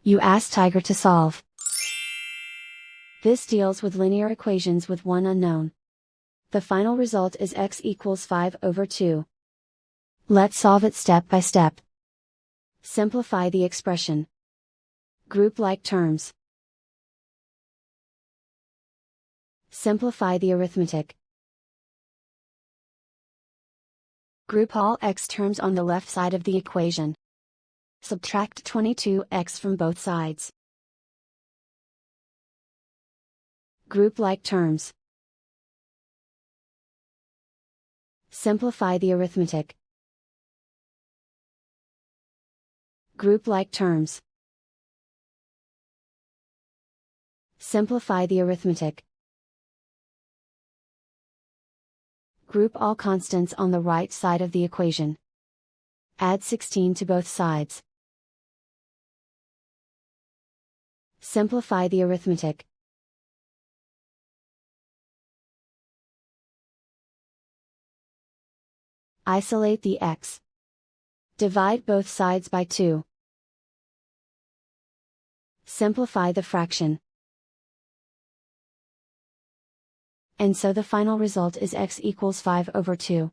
You ask Tiger to solve. This deals with linear equations with one unknown. The final result is x equals 5/2. Let's solve it step by step. Simplify the expression. Group like terms. Simplify the arithmetic. Group all x terms on the left side of the equation. Subtract 22x from both sides. Group like terms. Simplify the arithmetic. Group like terms. Simplify the arithmetic. Group all constants on the right side of the equation. Add 16 to both sides. Simplify the arithmetic. Isolate the x. Divide both sides by 2. Simplify the fraction. And so the final result is x equals 5/2.